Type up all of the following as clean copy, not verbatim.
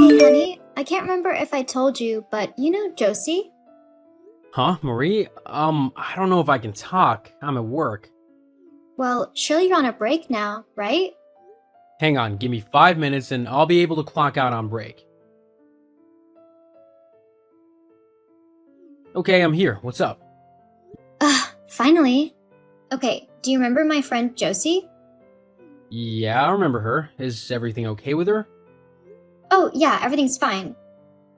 Hey, honey, I can't remember if I told you, but you know Josie? Huh, Marie? I don't know if I can talk. I'm at work. Well, surely you're on a break now, right? Hang on, give me 5 minutes and I'll be able to clock out on break. Okay, I'm here. What's up? Finally. Okay, do you remember my friend Josie? Yeah, I remember her. Is everything okay with her? Oh, yeah, everything's fine.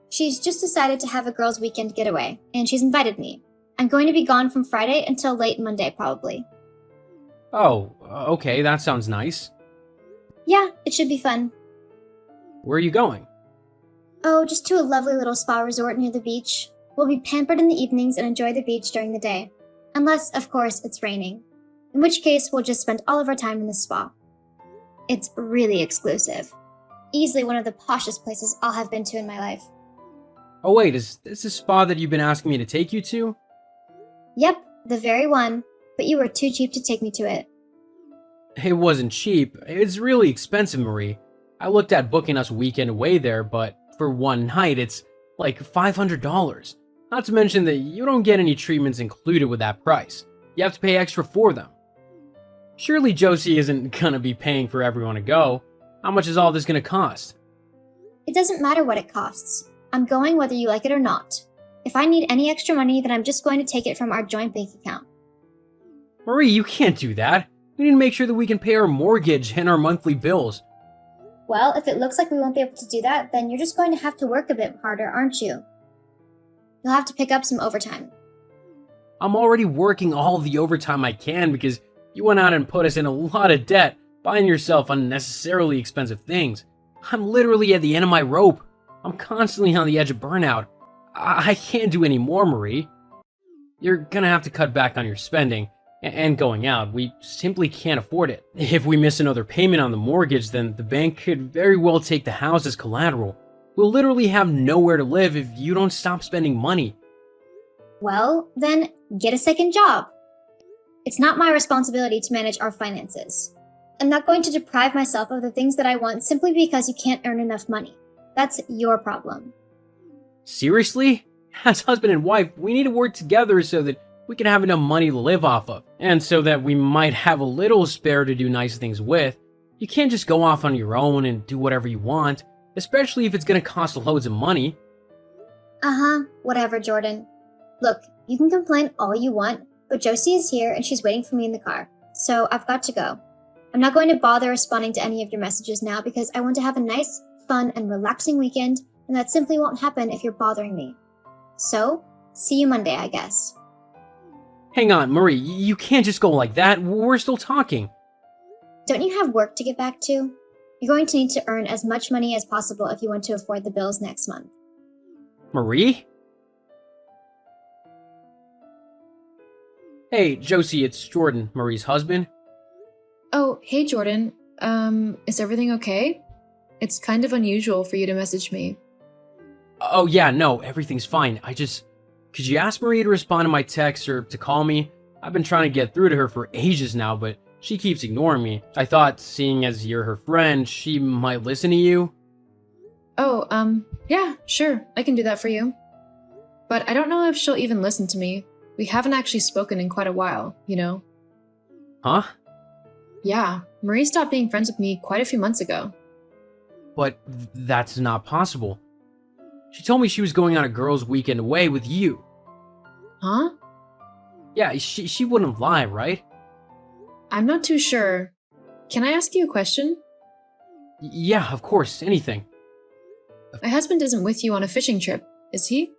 She's just decided to have a girls' weekend getaway, and she's invited me. I'm going to be gone from Friday until late Monday, probably. Oh, okay, that sounds nice. Yeah, it should be fun. Where are you going? Oh, just to a lovely little spa resort near the beach. We'll be pampered in the evenings and enjoy the beach during the day. Unless, of course, it's raining. In which case, we'll just spend all of our time in the spa. It's really exclusive. Easily one of the poshest places I'll have been to in my life. Oh wait, is this a spa that you've been asking me to take you to? Yep, the very one, but you were too cheap to take me to it. It wasn't cheap. It's really expensive, Marie. I looked at booking us a weekend away there, but for one night it's like $500. Not to mention that you don't get any treatments included with that price. You have to pay extra for them. Surely Josie isn't gonna be paying for everyone to go. How much is all this gonna cost? It doesn't matter what it costs. I'm going whether you like it or not. If I need any extra money, then I'm just going to take it from our joint bank account. Marie, you can't do that. We need to make sure that we can pay our mortgage and our monthly bills. Well, if it looks like we won't be able to do that, then you're just going to have to work a bit harder, aren't you? You'll have to pick up some overtime. I'm already working all the overtime I can because you went out and put us in a lot of debt, buying yourself unnecessarily expensive things. I'm literally at the end of my rope. I'm constantly on the edge of burnout. I can't do any more, Marie. You're gonna have to cut back on your spending and going out. We simply can't afford it. If we miss another payment on the mortgage, then the bank could very well take the house as collateral. We'll literally have nowhere to live if you don't stop spending money. Well, then get a second job. It's not my responsibility to manage our finances. I'm not going to deprive myself of the things that I want simply because you can't earn enough money. That's your problem. Seriously? As husband and wife, we need to work together so that we can have enough money to live off of, and so that we might have a little spare to do nice things with. You can't just go off on your own and do whatever you want, especially if it's gonna cost loads of money. Whatever, Jordan. Look, you can complain all you want, but Josie is here and she's waiting for me in the car, so I've got to go. I'm not going to bother responding to any of your messages now because I want to have a nice, fun, and relaxing weekend, and that simply won't happen if you're bothering me. So, see you Monday, I guess. Hang on, Marie, you can't just go like that. We're still talking. Don't you have work to get back to? You're going to need to earn as much money as possible if you want to afford the bills next month. Marie? Hey, Josie, it's Jordan, Marie's husband. Oh, hey Jordan. Is everything okay? It's kind of unusual for you to message me. Oh yeah, no, everything's fine. Could you ask Marie to respond to my text or to call me? I've been trying to get through to her for ages now, but she keeps ignoring me. I thought, seeing as you're her friend, she might listen to you. Oh, yeah, sure, I can do that for you. But I don't know if she'll even listen to me. We haven't actually spoken in quite a while, you know? Huh? Yeah, Marie stopped being friends with me quite a few months ago. But that's not possible. She told me she was going on a girls' weekend away with you. Huh? Yeah, she wouldn't lie, right? I'm not too sure. Can I ask you a question? Yeah, of course, anything. My husband isn't with you on a fishing trip, is he?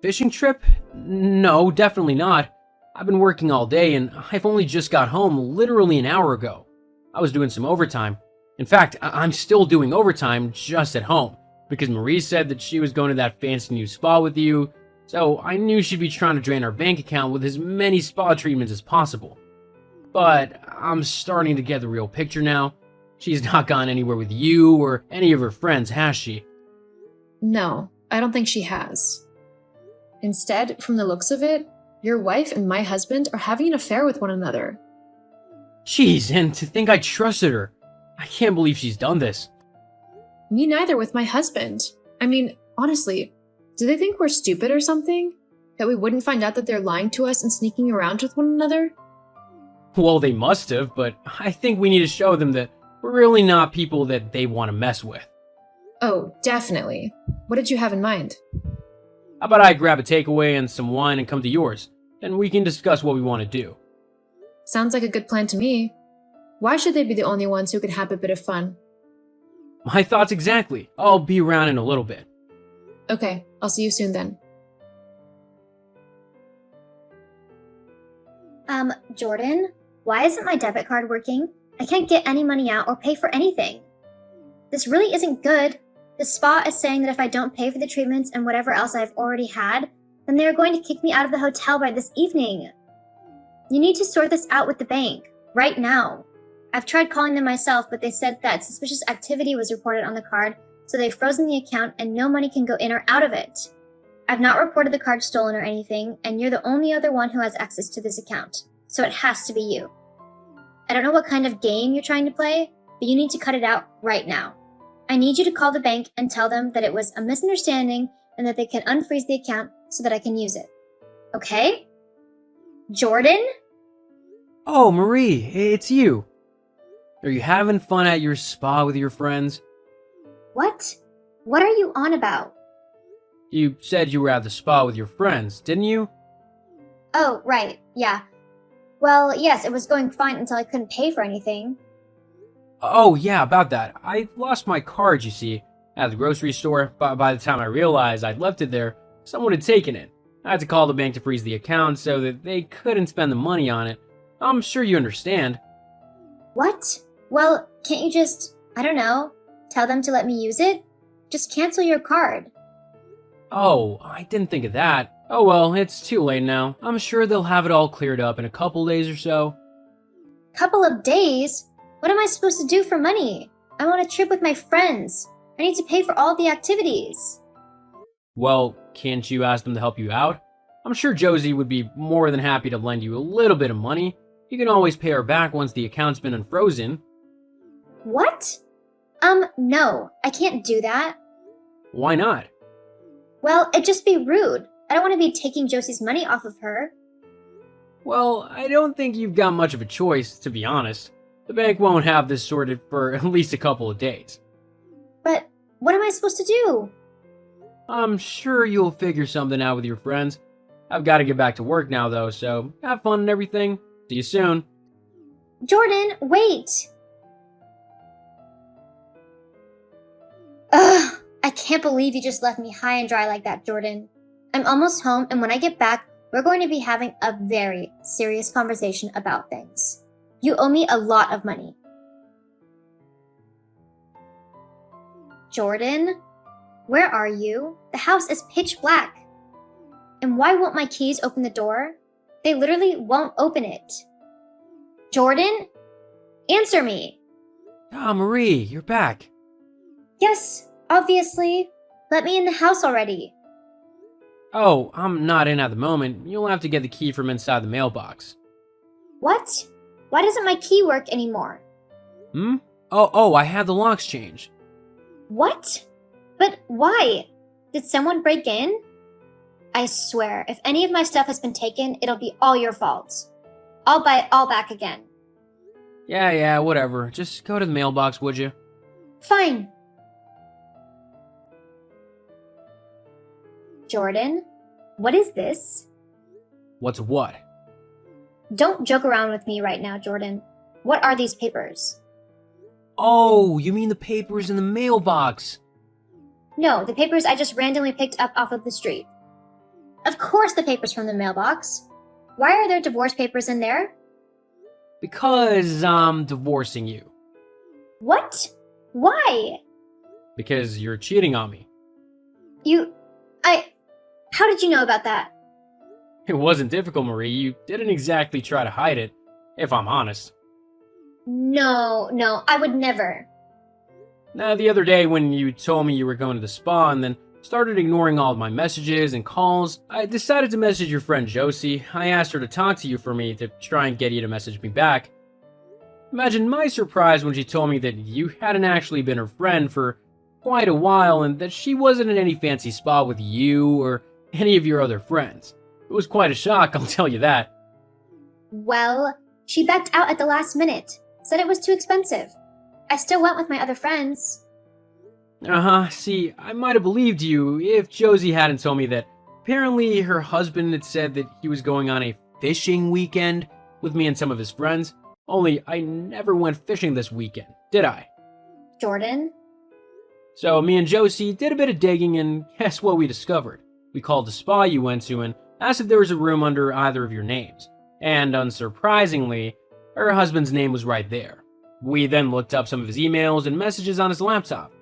Fishing trip? No, definitely not. I've been working all day and I've only just got home literally an hour ago. I was doing some overtime. In fact, I'm still doing overtime just at home because Marie said that she was going to that fancy new spa with you, so I knew she'd be trying to drain our bank account with as many spa treatments as possible. But I'm starting to get the real picture now. She's not gone anywhere with you or any of her friends, has she? No, I don't think she has. Instead, from the looks of it, your wife and my husband are having an affair with one another. Jeez, and to think I trusted her. I can't believe she's done this. Me neither with my husband. I mean, honestly, do they think we're stupid or something? That we wouldn't find out that they're lying to us and sneaking around with one another? Well, they must have, but I think we need to show them that we're really not people that they want to mess with. Oh, definitely. What did you have in mind? How about I grab a takeaway and some wine and come to yours? Then we can discuss what we want to do. Sounds like a good plan to me. Why should they be the only ones who can have a bit of fun? My thoughts exactly. I'll be around in a little bit. Okay, I'll see you soon then. Jordan, why isn't my debit card working? I can't get any money out or pay for anything. This really isn't good. The spa is saying that if I don't pay for the treatments and whatever else I've already had, then they are going to kick me out of the hotel by this evening. You need to sort this out with the bank, right now. I've tried calling them myself, but they said that suspicious activity was reported on the card, so they've frozen the account and no money can go in or out of it. I've not reported the card stolen or anything, and you're the only other one who has access to this account, so it has to be you. I don't know what kind of game you're trying to play, but you need to cut it out right now. I need you to call the bank and tell them that it was a misunderstanding and that they can unfreeze the account so that I can use it. Okay? Jordan? Oh, Marie, it's you. Are you having fun at your spa with your friends? What? What are you on about? You said you were at the spa with your friends, didn't you? Oh, right, yeah. Well, yes, it was going fine until I couldn't pay for anything. Oh, yeah, about that. I lost my card, you see, at the grocery store, but by the time I realized I'd left it there, someone had taken it. I had to call the bank to freeze the account so that they couldn't spend the money on it. I'm sure you understand. What? Well, can't you just, I don't know, tell them to let me use it? Just cancel your card. Oh, I didn't think of that. Oh well, it's too late now. I'm sure they'll have it all cleared up in a couple days or so. Couple of days? What am I supposed to do for money? I'm on a trip with my friends. I need to pay for all the activities. Well, can't you ask them to help you out? I'm sure Josie would be more than happy to lend you a little bit of money. You can always pay her back once the account's been unfrozen. What? No, I can't do that. Why not? Well, it'd just be rude. I don't want to be taking Josie's money off of her. Well, I don't think you've got much of a choice, to be honest. The bank won't have this sorted for at least a couple of days. But what am I supposed to do? I'm sure you'll figure something out with your friends. I've got to get back to work now, though, so have fun and everything. See you soon. Jordan, wait! Ugh, I can't believe you just left me high and dry like that, Jordan. I'm almost home, and when I get back, we're going to be having a very serious conversation about things. You owe me a lot of money. Jordan? Where are you? The house is pitch black. And why won't my keys open the door? They literally won't open it. Jordan? Answer me! Ah, Marie, you're back. Yes, obviously. Let me in the house already. Oh, I'm not in at the moment. You'll have to get the key from inside the mailbox. What? Why doesn't my key work anymore? Oh, I had the locks changed. What? But why? Did someone break in? I swear, if any of my stuff has been taken, it'll be all your fault. I'll buy it all back again. Yeah, whatever. Just go to the mailbox, would you? Fine. Jordan, what is this? What's what? Don't joke around with me right now, Jordan. What are these papers? Oh, you mean the papers in the mailbox? No, the papers I just randomly picked up off of the street. Of course the papers from the mailbox. Why are there divorce papers in there? Because I'm divorcing you. What? Why? Because you're cheating on me. How did you know about that? It wasn't difficult, Marie. You didn't exactly try to hide it, if I'm honest. No, I would never. Now, the other day when you told me you were going to the spa and then started ignoring all of my messages and calls, I decided to message your friend Josie. I asked her to talk to you for me to try and get you to message me back. Imagine my surprise when she told me that you hadn't actually been her friend for quite a while and that she wasn't in any fancy spa with you or any of your other friends. It was quite a shock, I'll tell you that. Well, she backed out at the last minute, said it was too expensive. I still went with my other friends. See, I might have believed you if Josie hadn't told me that apparently her husband had said that he was going on a fishing weekend with me and some of his friends. Only I never went fishing this weekend, did I? Jordan? So me and Josie did a bit of digging and guess what we discovered? We called the spa you went to and asked if there was a room under either of your names. And unsurprisingly, her husband's name was right there. We then looked up some of his emails and messages on his laptop.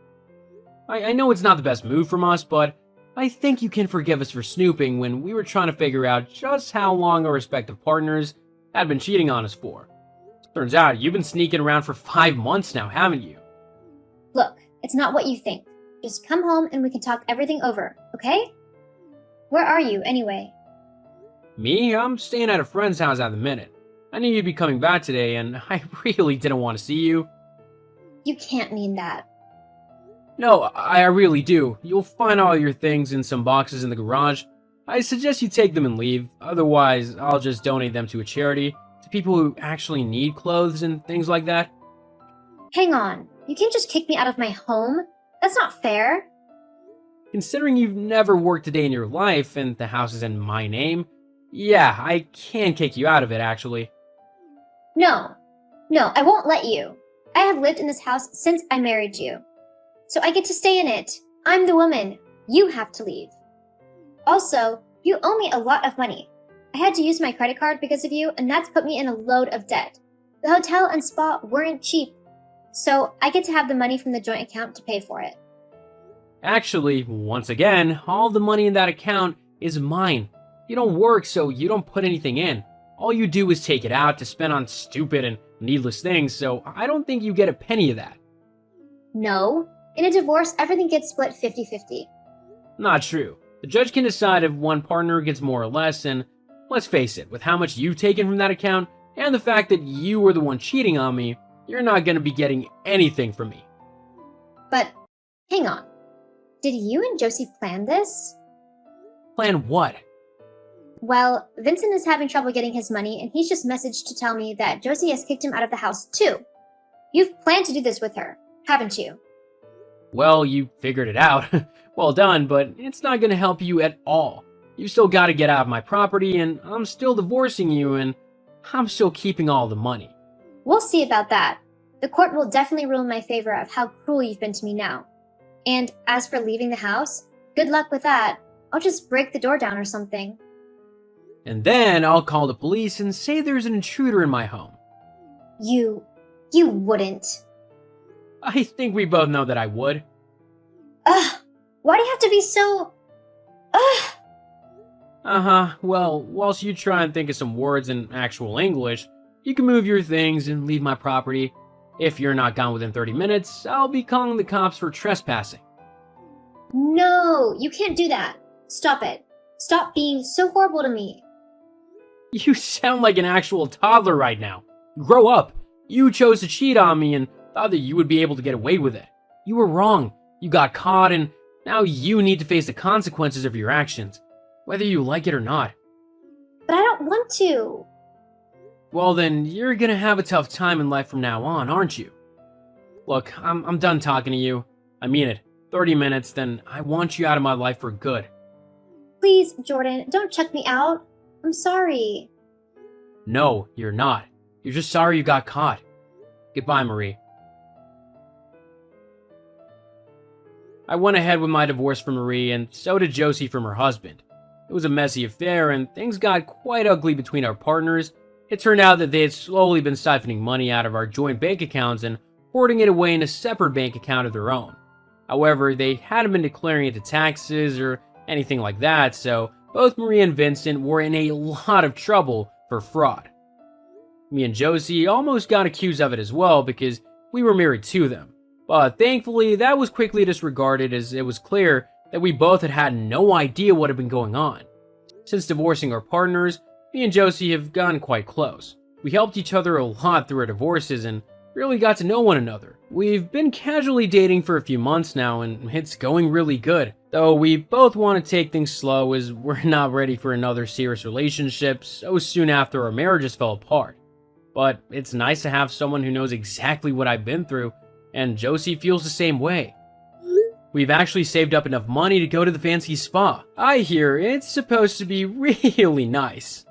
I know it's not the best move from us, but I think you can forgive us for snooping when we were trying to figure out just how long our respective partners had been cheating on us for. Turns out you've been sneaking around for 5 months now, haven't you? Look, it's not what you think. Just come home and we can talk everything over, okay? Where are you, anyway? Me? I'm staying at a friend's house at the minute. I knew you'd be coming back today, and I really didn't want to see you. You can't mean that. No, I really do. You'll find all your things in some boxes in the garage. I suggest you take them and leave, otherwise I'll just donate them to a charity, to people who actually need clothes and things like that. Hang on, you can't just kick me out of my home? That's not fair. Considering you've never worked a day in your life and the house is in my name, yeah, I can kick you out of it actually. No, I won't let you. I have lived in this house since I married you. So I get to stay in it. I'm the woman. You have to leave. Also, you owe me a lot of money. I had to use my credit card because of you, and that's put me in a load of debt. The hotel and spa weren't cheap. So I get to have the money from the joint account to pay for it. Actually, once again, all the money in that account is mine. You don't work, so you don't put anything in. All you do is take it out to spend on stupid and needless things, so I don't think you get a penny of that. No. In a divorce, everything gets split 50-50. Not true. The judge can decide if one partner gets more or less, and let's face it, with how much you've taken from that account, and the fact that you were the one cheating on me, you're not going to be getting anything from me. But, hang on. Did you and Josie plan this? Plan what? Well, Vincent is having trouble getting his money, and he's just messaged to tell me that Josie has kicked him out of the house too. You've planned to do this with her, haven't you? Well, you figured it out. Well done, but it's not going to help you at all. You still got to get out of my property, and I'm still divorcing you, and I'm still keeping all the money. We'll see about that. The court will definitely rule in my favor of how cruel you've been to me now. And as for leaving the house, good luck with that. I'll just break the door down or something. And then I'll call the police and say there's an intruder in my home. You wouldn't. I think we both know that I would. Ugh, why do you have to be so... Ugh. Well, whilst you try and think of some words in actual English, you can move your things and leave my property. If you're not gone within 30 minutes, I'll be calling the cops for trespassing. No, you can't do that. Stop it. Stop being so horrible to me. You sound like an actual toddler right now. Grow up. You chose to cheat on me and thought that you would be able to get away with it. You were wrong. You got caught, and now you need to face the consequences of your actions, whether you like it or not. But I don't want to. Well then, you're gonna have a tough time in life from now on, aren't you? Look, I'm done talking to you. I mean it. 30 minutes, then I want you out of my life for good. Please, Jordan, don't check me out. I'm sorry. No, you're not. You're just sorry you got caught. Goodbye, Marie. I went ahead with my divorce from Marie, and so did Josie from her husband. It was a messy affair, and things got quite ugly between our partners. It turned out that they had slowly been siphoning money out of our joint bank accounts and hoarding it away in a separate bank account of their own. However, they hadn't been declaring it to taxes or anything like that, so both Marie and Vincent were in a lot of trouble for fraud. Me and Josie almost got accused of it as well because we were married to them, but thankfully that was quickly disregarded as it was clear that we both had no idea what had been going on. Since divorcing our partners, me and Josie have gotten quite close. We helped each other a lot through our divorces, and really got to know one another. We've been casually dating for a few months now, and it's going really good. Though we both want to take things slow as we're not ready for another serious relationship so soon after our marriages fell apart. But it's nice to have someone who knows exactly what I've been through, and Josie feels the same way. We've actually saved up enough money to go to the fancy spa. I hear it's supposed to be really nice.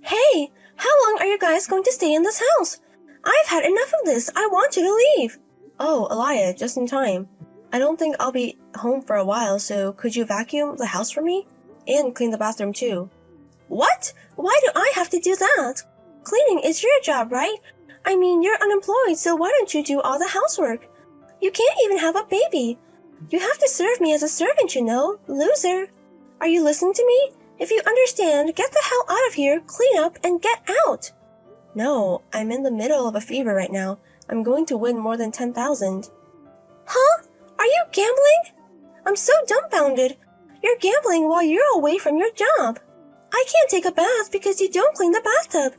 Hey, how long are you guys going to stay in this house? I've had enough of this. I want you to leave. Oh, Elia, just in time. I don't think I'll be home for a while, so could you vacuum the house for me? And clean the bathroom too. What? Why do I have to do that? Cleaning is your job, right? I mean, you're unemployed, so why don't you do all the housework? You can't even have a baby. You have to serve me as a servant, you know, loser. Are you listening to me? If you understand, get the hell out of here, clean up, and get out. No, I'm in the middle of a fever right now. I'm going to win more than 10,000. Huh? Are you gambling? I'm so dumbfounded. You're gambling while you're away from your job. I can't take a bath because you don't clean the bathtub.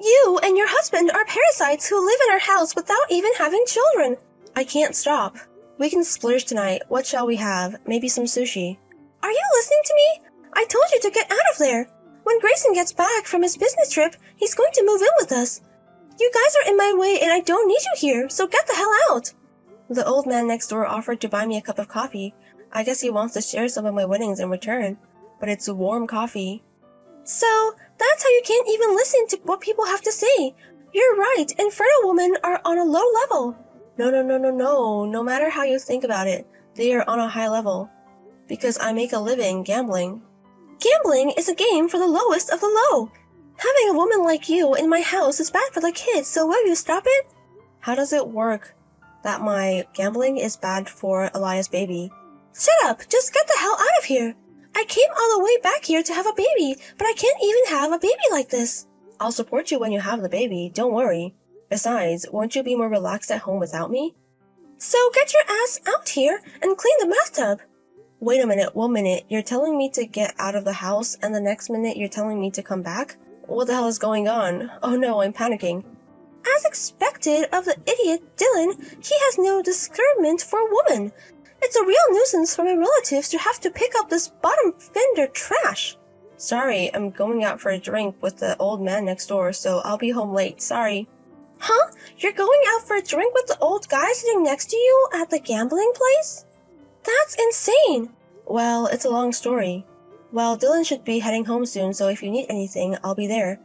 You and your husband are parasites who live in our house without even having children. I can't stop. We can splurge tonight. What shall we have? Maybe some sushi. Are you listening to me? I told you to get out of there. When Grayson gets back from his business trip, he's going to move in with us. You guys are in my way and I don't need you here, so get the hell out. The old man next door offered to buy me a cup of coffee. I guess he wants to share some of my winnings in return, but it's warm coffee. So, that's how you can't even listen to what people have to say. You're right, infertile women are on a low level. No. No matter how you think about it, they are on a high level. Because I make a living gambling. Gambling is a game for the lowest of the low. Having a woman like you in my house is bad for the kids, so will you stop it? How does it work that my gambling is bad for Elia's baby? Shut up! Just get the hell out of here! I came all the way back here to have a baby, but I can't even have a baby like this. I'll support you when you have the baby, don't worry. Besides, won't you be more relaxed at home without me? So get your ass out here and clean the bathtub. Wait a minute, 1 minute, you're telling me to get out of the house, and the next minute you're telling me to come back? What the hell is going on? Oh no, I'm panicking. As expected of the idiot Dylan, he has no discernment for a woman. It's a real nuisance for my relatives to have to pick up this bottom fender trash. Sorry, I'm going out for a drink with the old man next door, so I'll be home late, sorry. Huh? You're going out for a drink with the old guy sitting next to you at the gambling place? That's insane! Well, it's a long story. Well, Dylan should be heading home soon, so if you need anything, I'll be there.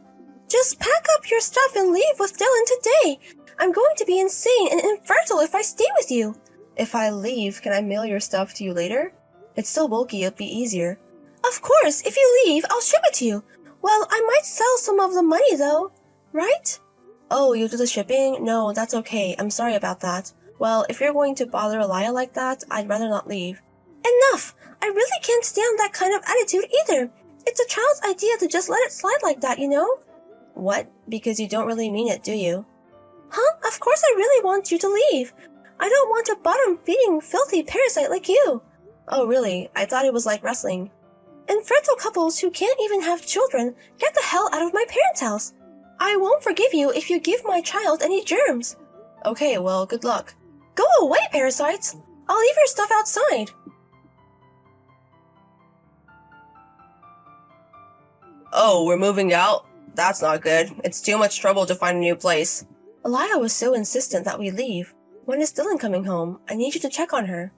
Just pack up your stuff and leave with Dylan today. I'm going to be insane and infertile if I stay with you. If I leave, can I mail your stuff to you later? It's so bulky, it'll be easier. Of course, if you leave, I'll ship it to you. Well, I might sell some of the money though, right? Oh, you'll do the shipping? No, that's okay. I'm sorry about that. Well, if you're going to bother Elia like that, I'd rather not leave. Enough! I really can't stand that kind of attitude either. It's a child's idea to just let it slide like that, you know? What? Because you don't really mean it, do you? Huh? Of course I really want you to leave. I don't want a bottom-feeding, filthy parasite like you. Oh, really? I thought it was like wrestling. Infertile couples who can't even have children, get the hell out of my parents' house. I won't forgive you if you give my child any germs. Okay, well, good luck. Go away, parasites! I'll leave your stuff outside. Oh, we're moving out? That's not good. It's too much trouble to find a new place. Elia was so insistent that we leave. When is Dylan coming home? I need you to check on her.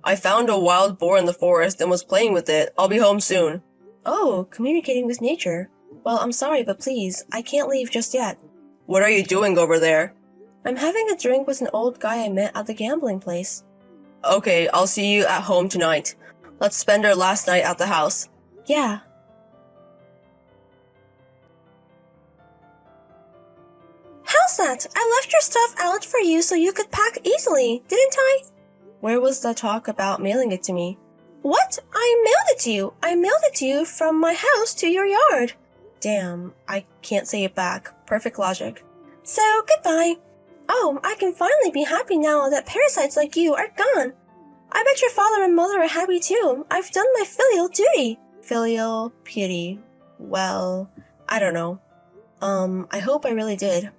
I found a wild boar in the forest and was playing with it. I'll be home soon. Oh, communicating with nature. Well, I'm sorry, but please, I can't leave just yet. What are you doing over there? I'm having a drink with an old guy I met at the gambling place. Okay, I'll see you at home tonight. Let's spend our last night at the house. Yeah. How's that? I left your stuff out for you so you could pack easily, didn't I? Where was the talk about mailing it to me? What? I mailed it to you. I mailed it to you from my house to your yard. Damn, I can't say it back. Perfect logic. So, goodbye. Oh, I can finally be happy now that parasites like you are gone. I bet your father and mother are happy too. I've done my filial duty. Filial piety. Well, I don't know. I hope I really did.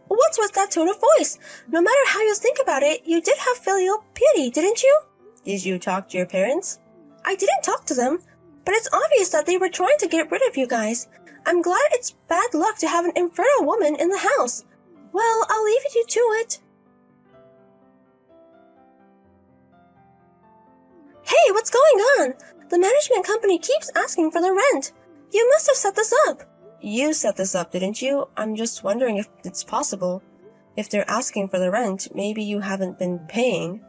What what's with that tone of voice? No matter how you think about it, you did have filial piety, didn't you? Did you talk to your parents? I didn't talk to them, but it's obvious that they were trying to get rid of you guys. I'm glad it's bad luck to have an infertile woman in the house. Well, I'll leave you to it. Hey, what's going on? The management company keeps asking for the rent. You must have set this up. You set this up, didn't you? I'm just wondering if it's possible. If they're asking for the rent, maybe you haven't been paying.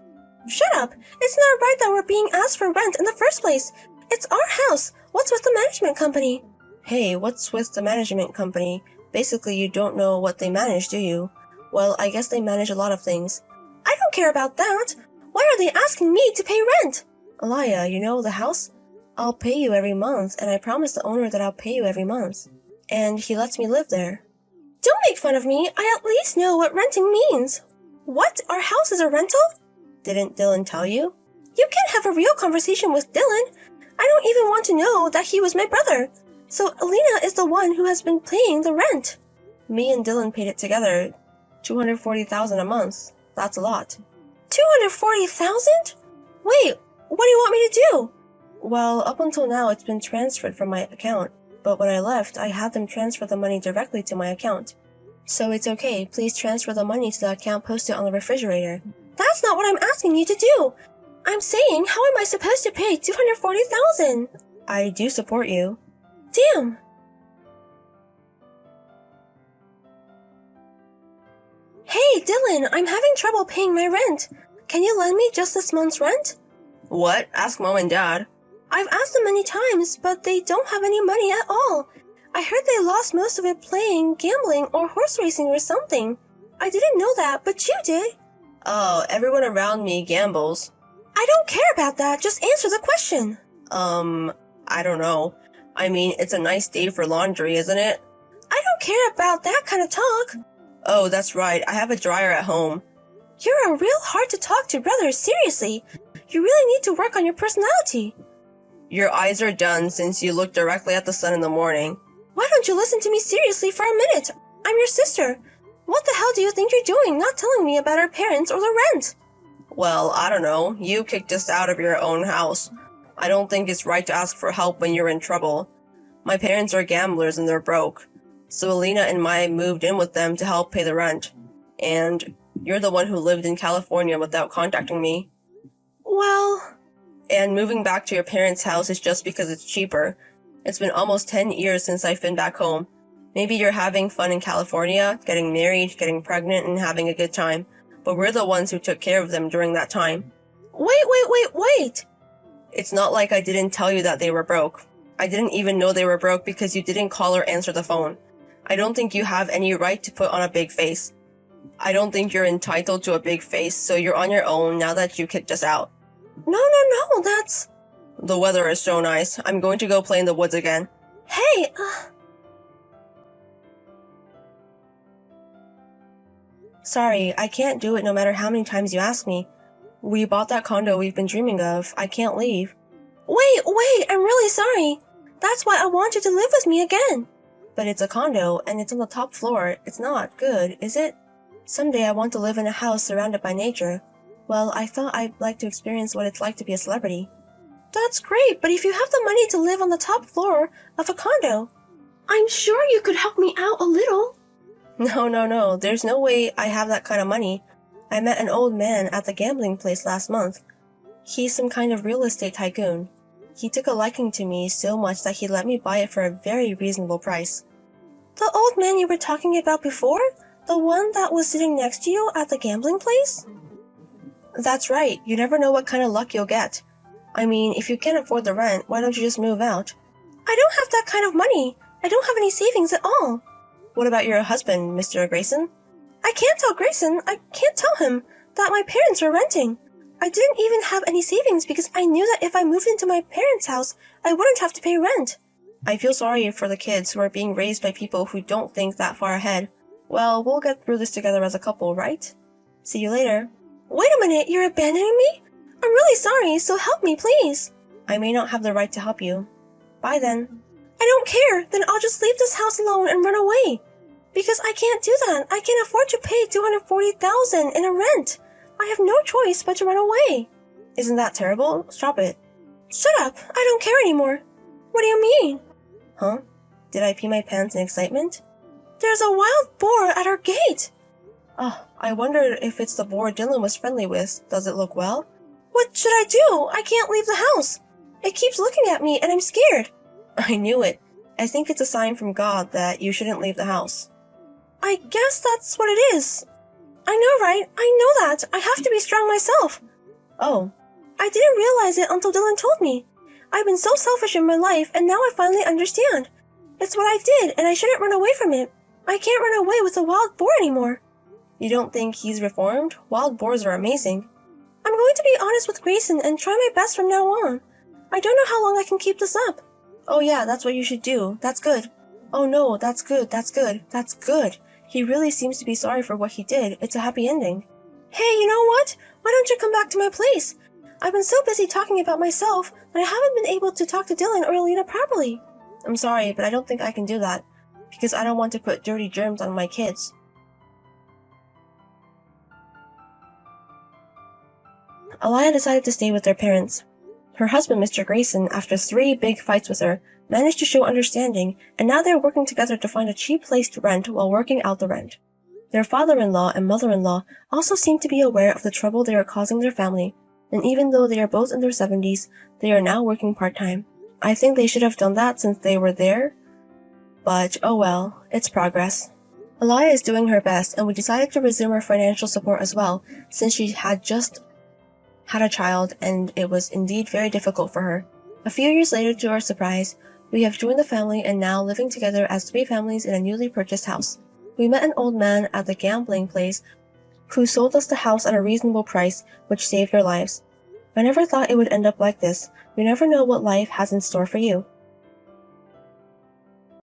Shut up! It's not right that we're being asked for rent in the first place. It's our house. What's with the management company? Hey, what's with the management company? Basically, you don't know what they manage, do you? Well, I guess they manage a lot of things. I don't care about that. Why are they asking me to pay rent? Alaya, you know the house? I'll pay you every month, and I promise the owner that I'll pay you every month. And he lets me live there. Don't make fun of me. I at least know what renting means. What? Our house is a rental? Didn't Dylan tell you? You can't have a real conversation with Dylan. I don't even want to know that he was my brother. So Alina is the one who has been paying the rent. Me and Dylan paid it together. $240,000 a month. That's a lot. $240,000? Wait, what do you want me to do? Well, up until now it's been transferred from my account. But when I left, I had them transfer the money directly to my account. So it's okay, please transfer the money to the account posted on the refrigerator. That's not what I'm asking you to do! I'm saying, how am I supposed to pay $240,000? I do support you. Damn! Hey, Dylan, I'm having trouble paying my rent. Can you lend me just this month's rent? What? Ask Mom and Dad. I've asked them many times, but they don't have any money at all. I heard they lost most of it playing, gambling, or horse racing or something. I didn't know that, but you did. Oh, everyone around me gambles. I don't care about that, just answer the question. I don't know. I mean, it's a nice day for laundry, isn't it? I don't care about that kind of talk. Oh, that's right, I have a dryer at home. You're a real hard to talk to brother, seriously. You really need to work on your personality. Your eyes are done since you look directly at the sun in the morning. Why don't you listen to me seriously for a minute? I'm your sister. What the hell do you think you're doing, not telling me about our parents or the rent? Well, I don't know. You kicked us out of your own house. I don't think it's right to ask for help when you're in trouble. My parents are gamblers and they're broke. So Alina and I moved in with them to help pay the rent. And you're the one who lived in California without contacting me. Well... And moving back to your parents' house is just because it's cheaper. It's been almost 10 years since I've been back home. Maybe you're having fun in California, getting married, getting pregnant, and having a good time. But we're the ones who took care of them during that time. Wait! It's not like I didn't tell you that they were broke. I didn't even know they were broke because you didn't call or answer the phone. I don't think you have any right to put on a big face. I don't think you're entitled to a big face, so you're on your own now that you kicked us out. No, that's... The weather is so nice. I'm going to go play in the woods again. Hey, Sorry, I can't do it no matter how many times you ask me. We bought that condo we've been dreaming of. I can't leave. Wait, I'm really sorry. That's why I want you to live with me again. But it's a condo, and it's on the top floor. It's not good, is it? Someday I want to live in a house surrounded by nature. Well, I thought I'd like to experience what it's like to be a celebrity. That's great, but if you have the money to live on the top floor of a condo, I'm sure you could help me out a little. No, there's no way I have that kind of money. I met an old man at the gambling place last month. He's some kind of real estate tycoon. He took a liking to me so much that he let me buy it for a very reasonable price. The old man you were talking about before? The one that was sitting next to you at the gambling place? That's right, you never know what kind of luck you'll get. I mean, if you can't afford the rent, why don't you just move out? I don't have that kind of money. I don't have any savings at all. What about your husband, Mr. Grayson? I can't tell Grayson. I can't tell him that my parents are renting. I didn't even have any savings because I knew that if I moved into my parents' house, I wouldn't have to pay rent. I feel sorry for the kids who are being raised by people who don't think that far ahead. Well, we'll get through this together as a couple, right? See you later. Wait a minute, you're abandoning me? I'm really sorry, so help me, please. I may not have the right to help you. Bye then. I don't care, then I'll just leave this house alone and run away. Because I can't do that. I can't afford to pay $240,000 in a rent. I have no choice but to run away. Isn't that terrible? Stop it. Shut up. I don't care anymore. What do you mean? Huh? Did I pee my pants in excitement? There's a wild boar at our gate. Oh, I wonder if it's the boar Dylan was friendly with. Does it look well? What should I do? I can't leave the house. It keeps looking at me and I'm scared. I knew it. I think it's a sign from God that you shouldn't leave the house. I guess that's what it is. I know, right? I know that. I have to be strong myself. Oh. I didn't realize it until Dylan told me. I've been so selfish in my life, and now I finally understand. It's what I did, and I shouldn't run away from it. I can't run away with a wild boar anymore. You don't think he's reformed? Wild boars are amazing. I'm going to be honest with Grayson and try my best from now on. I don't know how long I can keep this up. Oh yeah, that's what you should do. That's good. Oh no, that's good, that's good, that's good. He really seems to be sorry for what he did. It's a happy ending. Hey, you know what? Why don't you come back to my place? I've been so busy talking about myself that I haven't been able to talk to Dylan or Alina properly. I'm sorry, but I don't think I can do that, because I don't want to put dirty germs on my kids. Aliyah decided to stay with their parents. Her husband, Mr. Grayson, after 3 big fights with her, managed to show understanding, and now they're working together to find a cheap place to rent while working out the rent. Their father-in-law and mother-in-law also seem to be aware of the trouble they are causing their family, and even though they are both in their 70s, they are now working part-time. I think they should have done that since they were there, but oh well, it's progress. Aliyah is doing her best, and we decided to resume our financial support as well, since she had just had a child and it was indeed very difficult for her. A few years later, to our surprise, we have joined the family and now living together as 3 families in a newly purchased house. We met an old man at the gambling place who sold us the house at a reasonable price, which saved our lives. I never thought it would end up like this. You never know what life has in store for you.